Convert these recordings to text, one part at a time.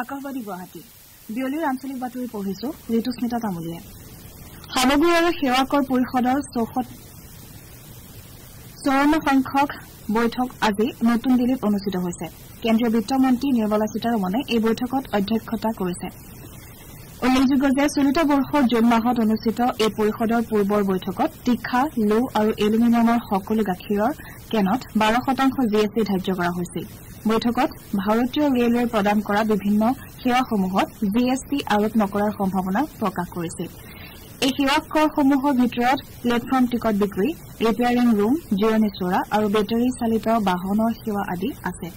আকাশবাণী গুৱাহাটী বিয়লিৰ আঞ্চলিক বাতৰি পঢ়িছো ঋতুস্মিতা তামুলীয়ে সামগ্ৰী আৰু সেৱা কৰ পৰিষদৰ 54 সংখ্যক বৈঠক আজি নতুন দিল্লীত অনুষ্ঠিত হৈছে কেন্দ্ৰীয় বিত্তমন্ত্ৰী নিৰ্মলা সীতাৰমণে এই বৈঠকত অধ্যক্ষতা কৰিছে উল্লেখযোগ্য যে চলিত বৰ্ষৰ জুন মাহত অনুষ্ঠিত এই পৰিষদৰ পূৰ্বৰ বৈঠকত তীখা লো আৰু এলুমিনিয়ামৰ সকলো গাখীৰৰ কেনত 12% জিএছটি ধাৰ্য কৰা হৈছিল বৈঠকত ভাৰতীয় ৰেলৱে প্ৰদান কৰা বিভিন্ন সেৱাসমূহত জিএছটি আৰোপ নকৰাৰ সম্ভাৱনা প্ৰকাশ কৰিছিল এই সেৱা কৰসমূহৰ ভিতৰত প্লেটফৰ্ম টিকট বিক্ৰী ৰিপেয়াৰিং ৰুম জিৰণি চৰা আৰু বেটাৰী চালিত বাহনৰ সেৱা আদি আছে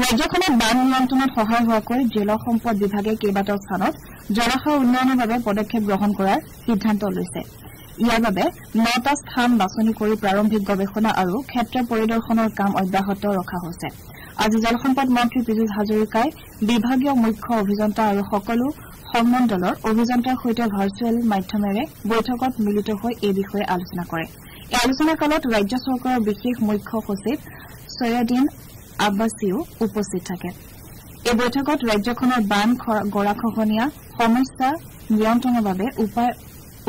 ৰাজ্যখনত বান নিয়ন্ত্ৰণত সহায় হোৱাকৈ জল সম্পদ বিভাগে কেইবাটাও স্থানত জলাশয় উন্নয়নৰ বাবে পদক্ষেপ গ্ৰহণ কৰাৰ সিদ্ধান্ত লৈছে ইয়াৰ বাবে 9টা স্থান বাছনি কৰি প্ৰাৰম্ভিক গৱেষণা আৰু ক্ষেত্ৰ পৰিদৰ্শনৰ কাম অব্যাহত ৰখা হৈছে আজি জলসম্পদ মন্ত্ৰী পীযুষ হাজৰিকাই বিভাগীয় মুখ্য অভিযন্তা আৰু সকলো সংমণ্ডলৰ অভিযন্তাৰ সৈতে ভাৰ্চুৱেল মাধ্যমেৰে বৈঠকত মিলিত হৈ এই বিষয়ে আলোচনা কৰে এই আলোচনাকালত ৰাজ্য চৰকাৰৰ বিশেষ মুখ্য সচিব সৈয়দিন আব্বাসীও উপস্থিত থাকে এই বৈঠকত ৰাজ্যখনৰ বান গৰাখহনীয়া সমস্যা নিয়ন্ত্ৰণৰ বাবে উপায়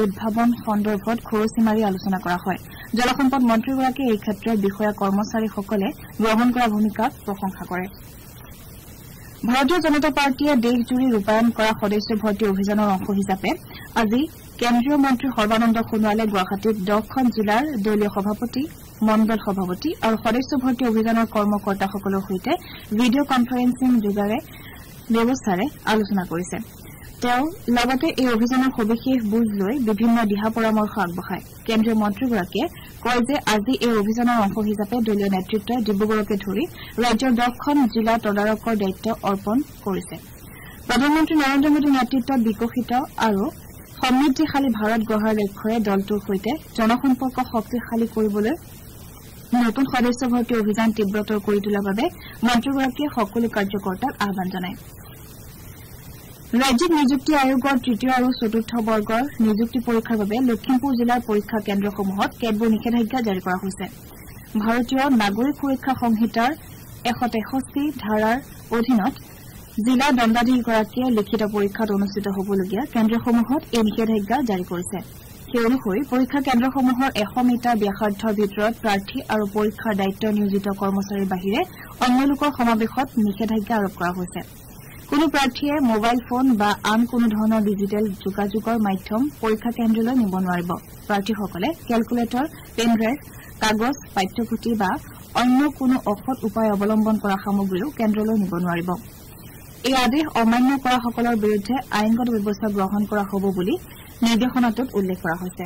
উদ্ভাৱন সন্দৰ্ভত খৰচি মাৰি আলোচনা কৰা হয় জলসম্পদ মন্ত্ৰীগৰাকীয়ে এই ক্ষেত্ৰত বিষয়া কৰ্মচাৰীসকলে গ্ৰহণ কৰা ভূমিকাক প্ৰশংসা কৰে ভাৰতীয় জনতা পাৰ্টীয়ে দেশজুৰি ৰূপায়ণ কৰা সদস্য ভৰ্তি অভিযানৰ অংশ হিচাপে আজি কেন্দ্ৰীয় মন্ত্ৰী সৰ্বানন্দ সোণোৱালে গুৱাহাটীত 10খন জিলাৰ দলীয় সভাপতি মণ্ডল সভাপতি আৰু সদস্য ভৰ্তি অভিযানৰ কৰ্মকৰ্তাসকলৰ সৈতে ভিডিঅ' কনফাৰেন্সিং ব্যৱস্থাৰে আলোচনা কৰিছে তেওঁ লগতে এই অভিযানৰ সবিশেষ বুজ লৈ বিভিন্ন দিহা পৰামৰ্শ আগবঢ়ায় কেন্দ্ৰীয় মন্ত্ৰীগৰাকীয়ে কয় যে আজি এই অভিযানৰ অংশ হিচাপে দলীয় নেতৃত্বই ডিব্ৰুগড়কে ধৰি ৰাজ্যৰ 10খন জিলা তদাৰকৰ দায়িত্ব অৰ্পণ কৰিছে প্ৰধানমন্ত্ৰী নৰেন্দ্ৰ মোদীৰ নেতৃত্বত বিকশিত আৰু সমৃদ্ধিশালী ভাৰত গঢ়াৰ লক্ষ্যৰে দলটোৰ সৈতে জনসম্পৰ্ক শক্তিশালী কৰিবলৈ নতুন সদস্য ভৰ্তি অভিযান তীব্ৰতৰ কৰি তোলাৰ বাবে মন্ত্ৰীগৰাকীয়ে সকলো কাৰ্যকৰ্তাক আহ্বান জনায় ৰাজ্যিক নিযুক্তি আয়োগৰ তৃতীয় আৰু চতুৰ্থ বৰ্গৰ নিযুক্তি পৰীক্ষাৰ বাবে লখিমপুৰ জিলাৰ পৰীক্ষা কেন্দ্ৰসমূহত কেতবোৰ নিষেধাজ্ঞা জাৰি কৰা হৈছে ভাৰতীয় নাগৰিক সুৰক্ষা সংহিতাৰ 163 ধাৰাৰ অধীনত জিলা দণ্ডাধীশগৰাকীয়ে লিখিত পৰীক্ষাত অনুষ্ঠিত হ'বলগীয়া কেন্দ্ৰসমূহত এই নিষেধাজ্ঞা জাৰি কৰিছে সেই অনুসৰি পৰীক্ষা কেন্দ্ৰসমূহৰ 100 মিটাৰ ব্যাসাৰ্ধৰ ভিতৰত প্ৰাৰ্থী আৰু পৰীক্ষাৰ দায়িত্ব নিয়োজিত কৰ্মচাৰীৰ বাহিৰে অন্য লোকৰ সমাৱেশত নিষেধাজ্ঞা আৰোপ কৰা হৈছে কোনো প্ৰাৰ্থীয়ে মোবাইল ফোন বা আন কোনো ধৰণৰ ডিজিটেল যোগাযোগৰ মাধ্যম পৰীক্ষা কেন্দ্ৰলৈ নিব নোৱাৰিব প্ৰাৰ্থীসকলে কেলকুলেটৰ পেনড্ৰাইভ কাগজ পাঠ্যপুথি বা অন্য কোনো অসৎ উপায় অৱলম্বন কৰা সামগ্ৰীও কেন্দ্ৰলৈ নিব নোৱাৰিব এই আদেশ অমান্য কৰাসকলৰ বিৰুদ্ধে আইনগত ব্যৱস্থা গ্ৰহণ কৰা হ'ব বুলি নিৰ্দেশনাটোত উল্লেখ কৰা হৈছে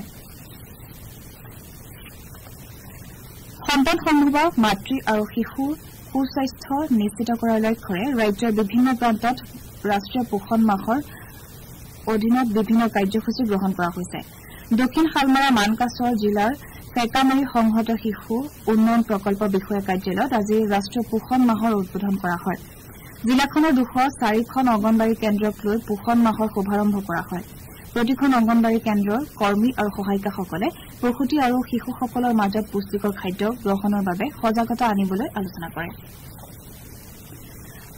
সন্তান সম্ভৱা মাতৃ আৰু শিশুৰ সুস্বাস্থ্য নিশ্চিত কৰাৰ লক্ষ্যৰে ৰাজ্যৰ বিভিন্ন প্ৰান্তত ৰাষ্ট্ৰীয় পোষণ মাহৰ অধীনত বিভিন্ন কাৰ্যসূচী গ্ৰহণ কৰা হৈছে দক্ষিণ শালমাৰা মানকাছৰ জিলাৰ ফেকামাৰী সংহত শিশু উন্নয়ন প্ৰকল্প বিষয়া কাৰ্যালয়ত আজি ৰাষ্ট্ৰীয় পোষণ মাহৰ উদ্বোধন কৰা হয় জিলাখনৰ 204খন অংগনবাড়ী কেন্দ্ৰক লৈ পোষণ মাহৰ শুভাৰম্ভ কৰা হয় প্ৰতিখন অংগনবাড়ী কেন্দ্ৰৰ কৰ্মী আৰু সহায়িকাসকলে প্ৰসূতি আৰু শিশুসকলৰ মাজত পুষ্টিকৰ খাদ্য গ্ৰহণৰ বাবে সজাগতা আনিবলৈ আলোচনা কৰে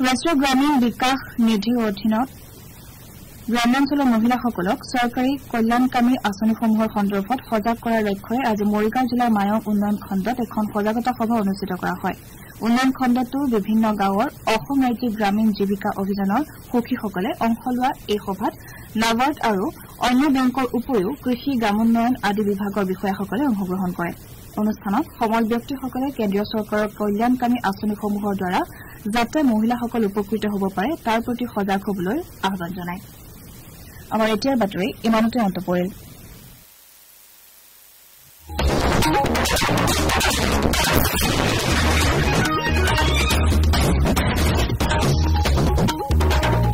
ৰাষ্ট্ৰীয় গ্ৰামীণ বিকাশ নিধিৰ অধীনত গ্ৰামাঞ্চলৰ মহিলাসকলক চৰকাৰী কল্যাণকামী আঁচনিসমূহৰ সন্দৰ্ভত সজাগ কৰাৰ লক্ষ্যৰে আজি মৰিগাঁও জিলাৰ মায়ং উন্নয়ন খণ্ডত এখন সজাগতা সভা অনুষ্ঠিত কৰা হয় উন্নয়ন খণ্ডটোৰ বিভিন্ন গাঁৱৰ অসম ৰাজ্যিক গ্ৰামীণ জীৱিকা অভিযানৰ সখীসকলে অংশ লোৱা এই সভাত নাবাৰ্ড আৰু অন্য বেংকৰ উপৰিও কৃষি গ্ৰামোন্নয়ন আদি বিভাগৰ বিষয়াসকলে অংশগ্ৰহণ কৰে অনুষ্ঠানত সমল ব্যক্তিসকলে কেন্দ্ৰীয় চৰকাৰৰ কল্যাণকামী আঁচনিসমূহৰ দ্বাৰা যাতে মহিলাসকল উপকৃত হ'ব পাৰে তাৰ প্ৰতি সজাগ হ'বলৈ আহ্বান জনায় আমাৰ এতিয়াৰ বাতৰি ইমানতে অন্ত পৰিল